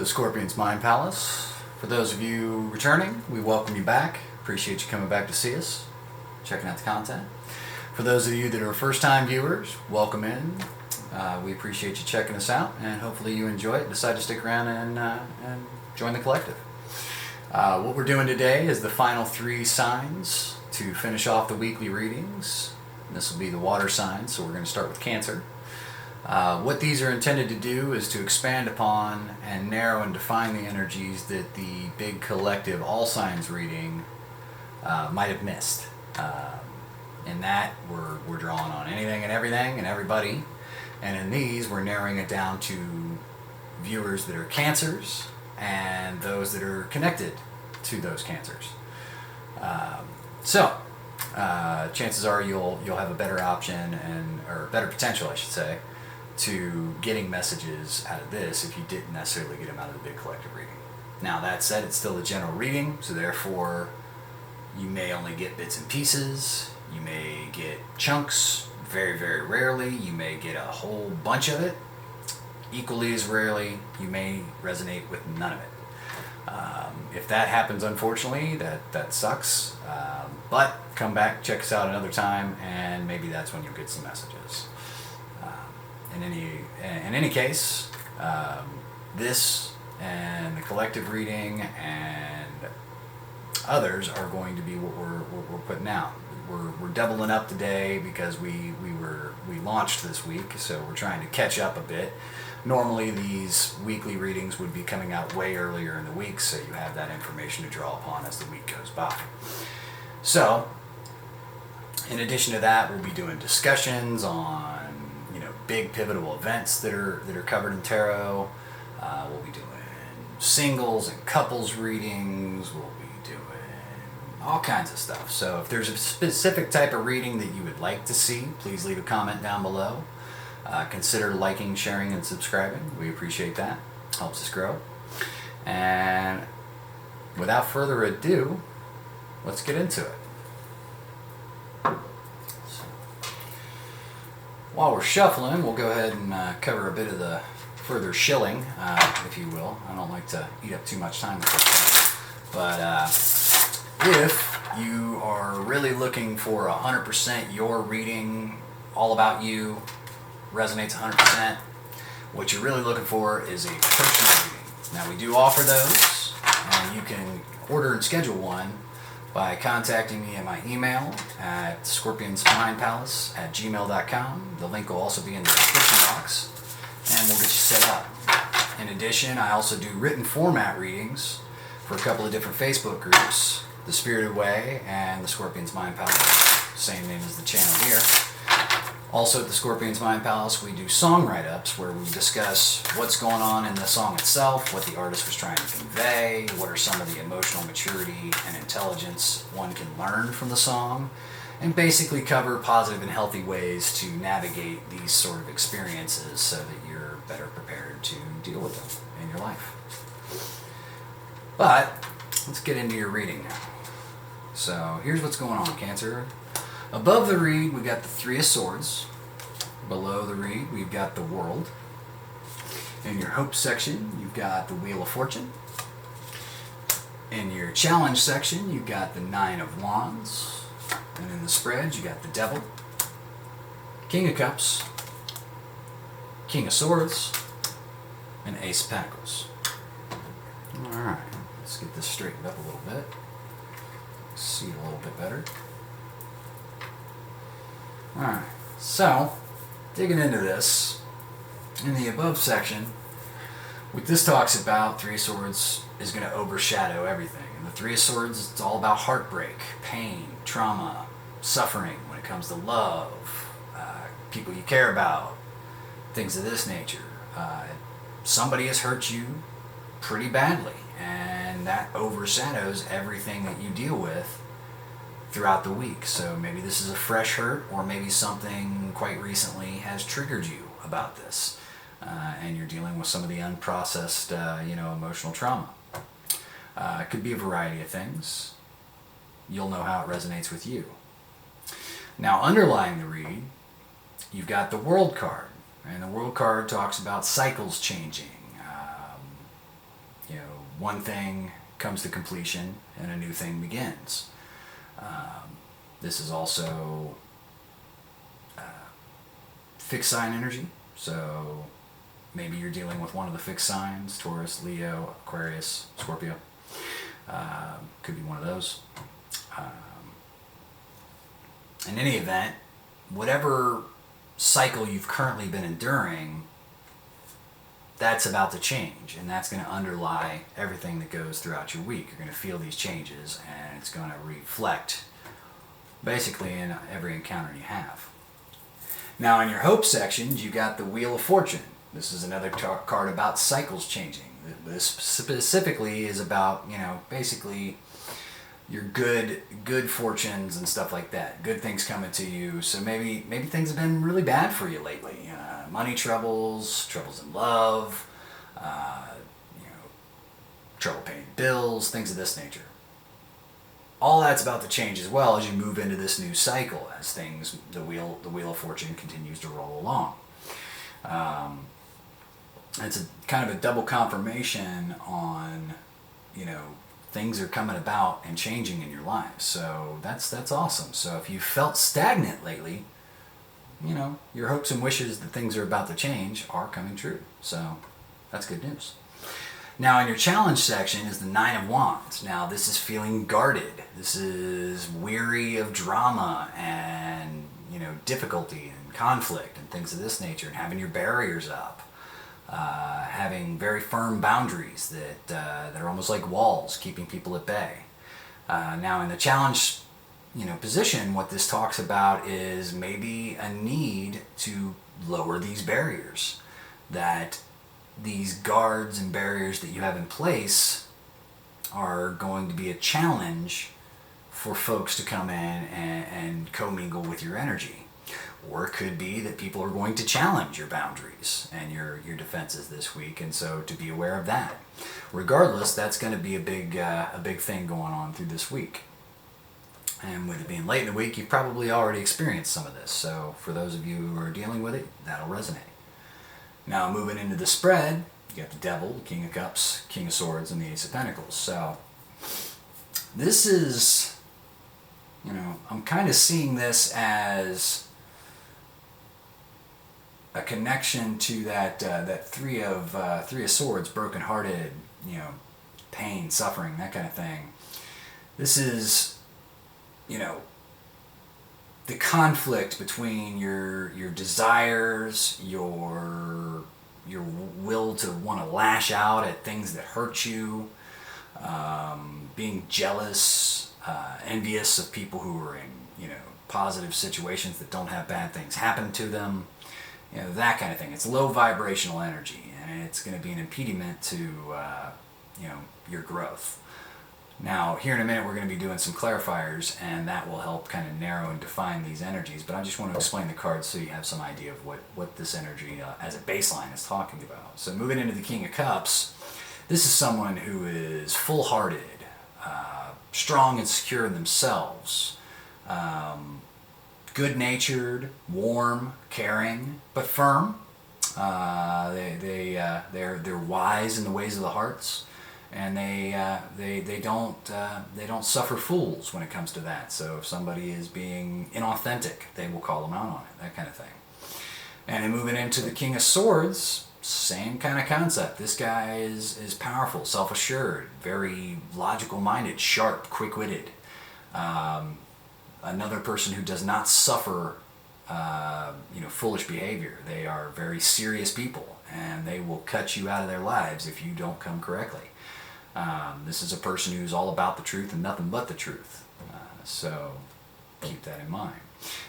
the Scorpion's Mind Palace. For those of you returning, we welcome you back. Appreciate you coming back to see us, checking out the content. For those of you that are first-time viewers, welcome in. We appreciate you checking us out, and hopefully you enjoy it. Decide to stick around and join the collective. What we're doing today is the final 3 signs to finish off the weekly readings. This will be the water signs, so we're going to start with Cancer. What these are intended to do is to expand upon and narrow and define the energies that the big collective all signs reading might have missed. In that, we're drawing on anything and everything and everybody, and in these we're narrowing it down to viewers that are Cancers and those that are connected to those Cancers. Chances are you'll have a better option or better potential, I should say, to getting messages out of this if you didn't necessarily get them out of the big collective reading. Now that said, it's still a general reading, so therefore you may only get bits and pieces, you may get chunks, very, very rarely you may get a whole bunch of it. Equally as rarely, you may resonate with none of it. If that happens, unfortunately, that sucks. But come back, check us out another time, and maybe that's when you'll get some messages. In any case, this and the collective reading and others are going to be what we're putting out. We're doubling up today because we launched this week, so we're trying to catch up a bit. Normally these weekly readings would be coming out way earlier in the week, so you have that information to draw upon as the week goes by. So, in addition to that, we'll be doing discussions on big pivotal events that are covered in tarot. We'll be doing singles and couples readings. We'll be doing all kinds of stuff. So if there's a specific type of reading that you would like to see, please leave a comment down below. Consider liking, sharing, and subscribing. We appreciate that. Helps us grow. And without further ado, let's get into it. While we're shuffling, we'll go ahead and cover a bit of the further shilling, if you will. I don't like to eat up too much time with this, but if you are really looking for 100% your reading, all about you, resonates 100%, what you're really looking for is a personal reading. Now we do offer those, and you can order and schedule one by contacting me at my email at scorpionsmindpalace@gmail.com. The link will also be in the description box, and we'll get you set up. In addition, I also do written format readings for a couple of different Facebook groups, The Spirited Way and the Scorpion's Mind Palace, same name as the channel here. Also at the Scorpion's Mind Palace, we do song write-ups where we discuss what's going on in the song itself, what the artist was trying to convey, what are some of the emotional maturity and intelligence one can learn from the song, and basically cover positive and healthy ways to navigate these sort of experiences so that you're better prepared to deal with them in your life. But let's get into your reading now. So here's what's going on, Cancer. Above the reed, we've got the 3 of Swords. Below the reed, we've got the World. In your Hope section, you've got the Wheel of Fortune. In your Challenge section, you've got the 9 of Wands. And in the spreads, you got the Devil, King of Cups, King of Swords, and Ace of Pentacles. Alright, let's get this straightened up a little bit. See it a little bit better. Alright, so, digging into this, in the above section, what this talks about, 3 of Swords, is going to overshadow everything. And the 3 of Swords, it's all about heartbreak, pain, trauma, suffering when it comes to love, people you care about, things of this nature. Somebody has hurt you pretty badly, and that overshadows everything that you deal with throughout the week. So maybe this is a fresh hurt, or maybe something quite recently has triggered you about this, and you're dealing with some of the unprocessed, emotional trauma. It could be a variety of things. You'll know how it resonates with you. Now, underlying the read, you've got the World card, and the World card talks about cycles changing, one thing comes to completion and a new thing begins. This is also fixed sign energy. So maybe you're dealing with one of the fixed signs: Taurus, Leo, Aquarius, Scorpio. Could be one of those. In any event, whatever cycle you've currently been enduring, that's about to change, and that's going to underlie everything that goes throughout your week. You're going to feel these changes, and it's going to reflect basically in every encounter you have. Now, in your hope sections, you got the Wheel of Fortune. This is another card about cycles changing. This specifically is about, basically your good fortunes and stuff like that. Good things coming to you. So maybe things have been really bad for you lately. Money troubles in love, trouble paying bills, things of this nature. All that's about to change as well as you move into this new cycle, as the wheel of fortune continues to roll along. It's a kind of a double confirmation on, things are coming about and changing in your life. So that's awesome. So if you felt stagnant lately, your hopes and wishes that things are about to change are coming true. So that's good news. Now, in your challenge section is the Nine of Wands. Now, this is feeling guarded. This is weary of drama and, difficulty and conflict and things of this nature, and having your barriers up. Having very firm boundaries that are almost like walls, keeping people at bay. Now, in the challenge position, what this talks about is maybe a need to lower these barriers, that these guards and barriers that you have in place are going to be a challenge for folks to come in and commingle with your energy. Or it could be that people are going to challenge your boundaries and your defenses this week, and so to be aware of that. Regardless, that's going to be a big thing going on through this week. And with it being late in the week, you've probably already experienced some of this. So for those of you who are dealing with it, that'll resonate. Now, moving into the spread, you got the Devil, the King of Cups, King of Swords, and the Ace of Pentacles. So this is, I'm kind of seeing this as a connection to that three of Swords, brokenhearted, pain, suffering, that kind of thing. This is, the conflict between your desires, your will to want to lash out at things that hurt you, being jealous, envious of people who are in positive situations that don't have bad things happen to them, that kind of thing. It's low vibrational energy, and it's going to be an impediment to your growth. Now, here in a minute, we're going to be doing some clarifiers, and that will help kind of narrow and define these energies. But I just want to explain the cards so you have some idea of what this energy as a baseline is talking about. So moving into the King of Cups, this is someone who is full-hearted, strong and secure in themselves, good-natured, warm, caring, but firm. They're wise in the ways of the hearts. And they don't suffer fools when it comes to that. So if somebody is being inauthentic, they will call them out on it, that kind of thing. And then moving into the King of Swords, same kind of concept. This guy is powerful, self-assured, very logical-minded, sharp, quick-witted. Another person who does not suffer foolish behavior. They are very serious people, and they will cut you out of their lives if you don't come correctly. This is a person who's all about the truth and nothing but the truth. So keep that in mind.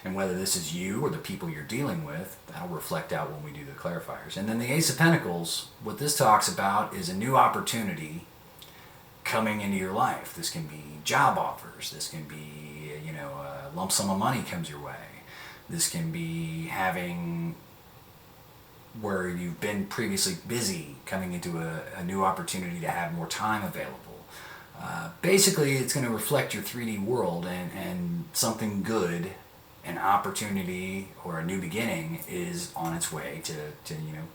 And whether this is you or the people you're dealing with, that'll reflect out when we do the clarifiers. And then the Ace of Pentacles, what this talks about is a new opportunity coming into your life. This can be job offers. This can be, a lump sum of money comes your way. This can be having where you've been previously busy coming into a new opportunity to have more time available. Basically, it's going to reflect your 3D world, and something good, an opportunity or a new beginning is on its way to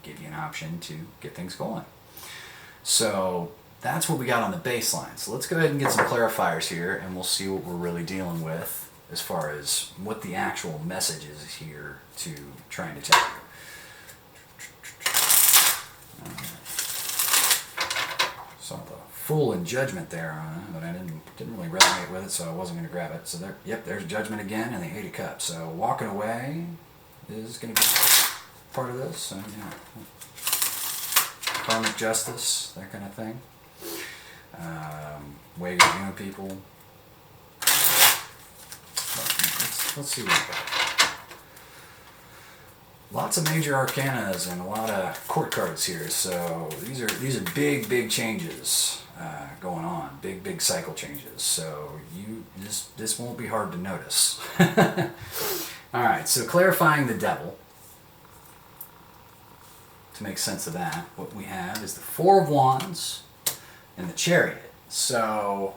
give you an option to get things going. So that's what we got on the baseline. So let's go ahead and get some clarifiers here, and we'll see what we're really dealing with as far as what the actual message is here to trying to tell you. Saw the Fool and Judgment there on it, but I didn't really resonate with it, so I wasn't going to grab it. So there, yep, there's Judgment again, and the Eight of Cups. So walking away is going to be part of this. So yeah, karmic justice, that kind of thing. Way you're viewing people. Let's see what we got. Lots of major arcanas and a lot of court cards here. So these are big changes going on. Big cycle changes. So this won't be hard to notice. All right. So clarifying the Devil. To make sense of that, what we have is the Four of Wands and the Chariot. So,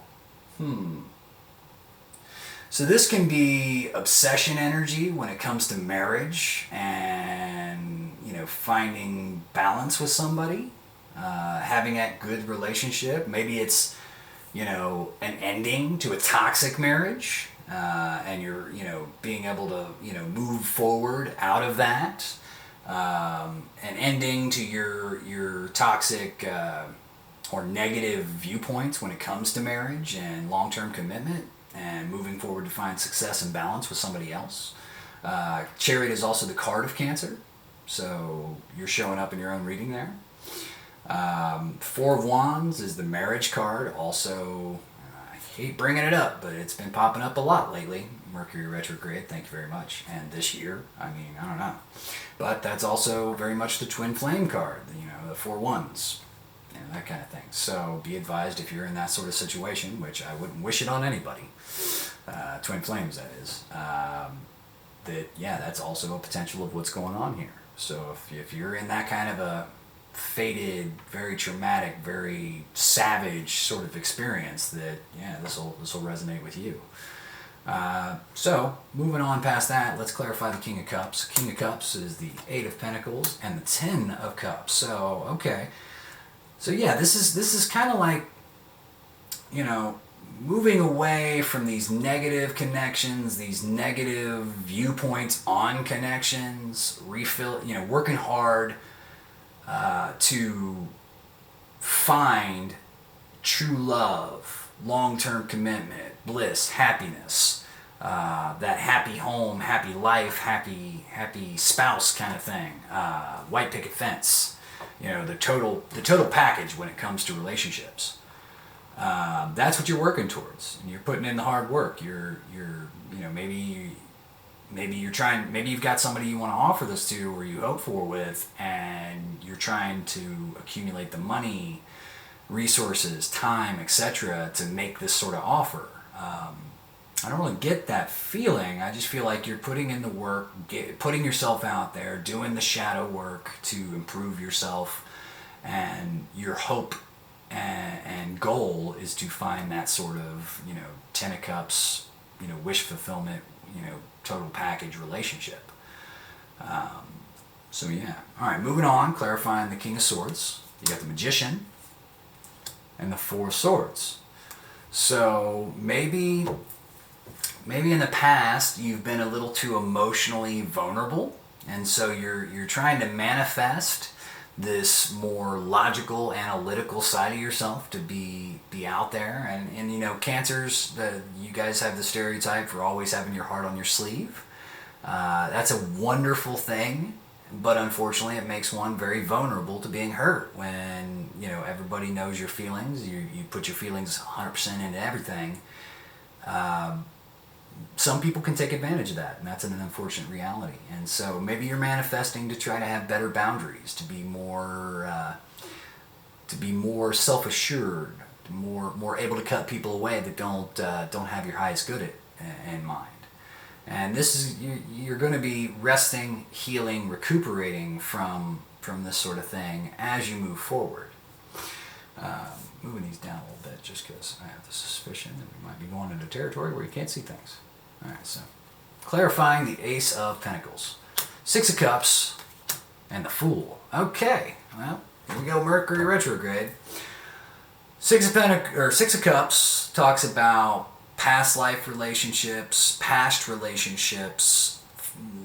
So this can be obsession energy when it comes to marriage and, finding balance with somebody, having that good relationship. Maybe it's, an ending to a toxic marriage, and you're, being able to, move forward out of that. An ending to your toxic or negative viewpoints when it comes to marriage and long-term commitment, and moving forward to find success and balance with somebody else. Chariot is also the card of Cancer, so you're showing up in your own reading there. Four of Wands is the marriage card. Also, I hate bringing it up, but it's been popping up a lot lately. Mercury retrograde, thank you very much. And this year, I don't know. But that's also very much the twin flame card, the Four Wands, that kind of thing. So be advised if you're in that sort of situation, which I wouldn't wish it on anybody, twin flames that is, that's also a potential of what's going on here. So if you're in that kind of a fated, very traumatic, very savage sort of experience, that this will resonate with you. So moving on past that, let's clarify the King of Cups. King of Cups is the Eight of Pentacles and the Ten of Cups. So okay, so yeah, this is kind of like, moving away from these negative connections, these negative viewpoints on connections, working hard to find true love, long-term commitment, bliss, happiness, that happy home, happy life, happy spouse kind of thing, white picket fence, the total package when it comes to relationships. That's what you're working towards, and you're putting in the hard work. Maybe you've got somebody you want to offer this to, or you hope for with, and you're trying to accumulate the money, resources, time, etc. to make this sort of offer. I don't really get that feeling. I just feel like you're putting in the work, putting yourself out there, doing the shadow work to improve yourself, and your hope and goal is to find that sort of, Ten of Cups, wish fulfillment, total package relationship. So yeah. All right, moving on, clarifying the King of Swords. You got the Magician and the Four of Swords. So maybe in the past you've been a little too emotionally vulnerable, and so you're trying to manifest this more logical, analytical side of yourself to be out there. And Cancers, you guys have the stereotype for always having your heart on your sleeve. That's a wonderful thing, but unfortunately it makes one very vulnerable to being hurt when everybody knows your feelings. You put your feelings 100% into everything. Some people can take advantage of that, and that's an unfortunate reality. And so maybe you're manifesting to try to have better boundaries, to be more self-assured, more able to cut people away that don't have your highest good in mind. And this is you're going to be resting, healing, recuperating from this sort of thing as you move forward. Moving these down a little bit just because I have the suspicion that we might be going into territory where you can't see things. All right, so clarifying the Ace of Pentacles, Six of Cups, and the Fool. Okay, well, here we go, Mercury retrograde. Six of Cups talks about past life relationships, past relationships,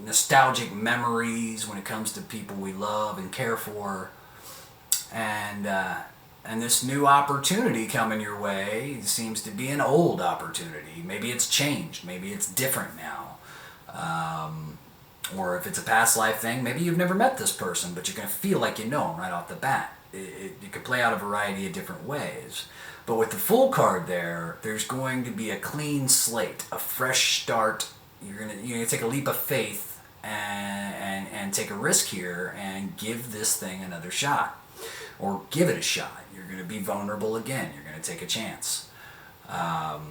nostalgic memories when it comes to people we love and care for, and this new opportunity coming your way seems to be an old opportunity. Maybe it's changed. Maybe it's different now. Or if it's a past life thing, maybe you've never met this person, but you're going to feel like you know them right off the bat. It could play out a variety of different ways. But with the Fool card there's going to be a clean slate, a fresh start. You're gonna take a leap of faith and take a risk here and give this thing another shot, or give it a shot. You're going to be vulnerable again. You're going to take a chance. I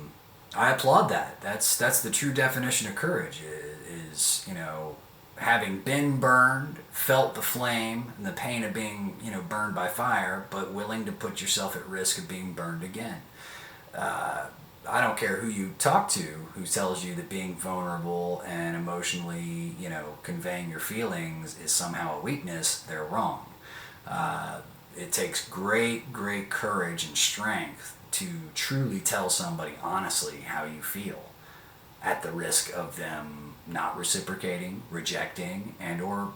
applaud that. That's the true definition of courage. Is having been burned, felt the flame and the pain of being, burned by fire, but willing to put yourself at risk of being burned again. I don't care who you talk to who tells you that being vulnerable and emotionally, conveying your feelings is somehow a weakness. They're wrong. It takes great, great courage and strength to truly tell somebody honestly how you feel, at the risk of them not reciprocating, rejecting, and or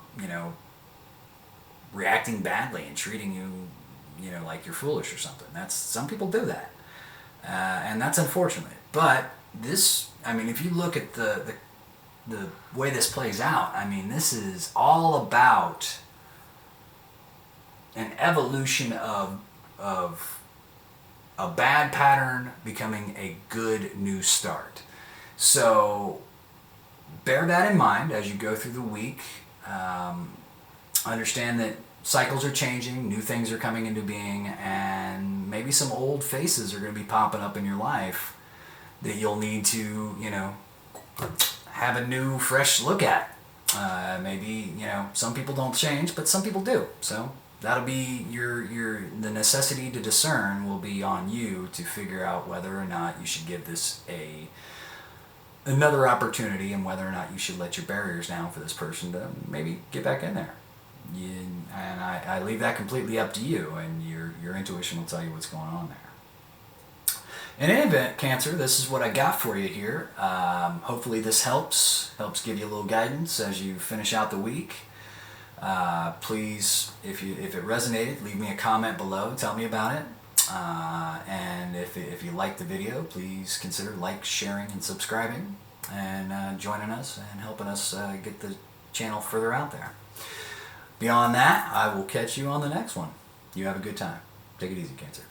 reacting badly and treating you like you're foolish or something. Some people do that, and that's unfortunate. But this, if you look at the way this plays out, this is all about an evolution of a bad pattern becoming a good new start. So bear that in mind as you go through the week. Understand that cycles are changing, new things are coming into being, and maybe some old faces are going to be popping up in your life that you'll need to, have a new, fresh look at. Maybe, some people don't change, but some people do. So that'll be the necessity to discern will be on you to figure out whether or not you should give this another opportunity, and whether or not you should let your barriers down for this person to maybe get back in there. And I leave that completely up to you, and your intuition will tell you what's going on there. In any event, Cancer, this is what I got for you here. Hopefully this helps give you a little guidance as you finish out the week. Please, if it resonated, leave me a comment below. Tell me about it. And if you like the video, please consider sharing, and subscribing, and joining us and helping us get the channel further out there. Beyond that, I will catch you on the next one. You have a good time. Take it easy, Cancer.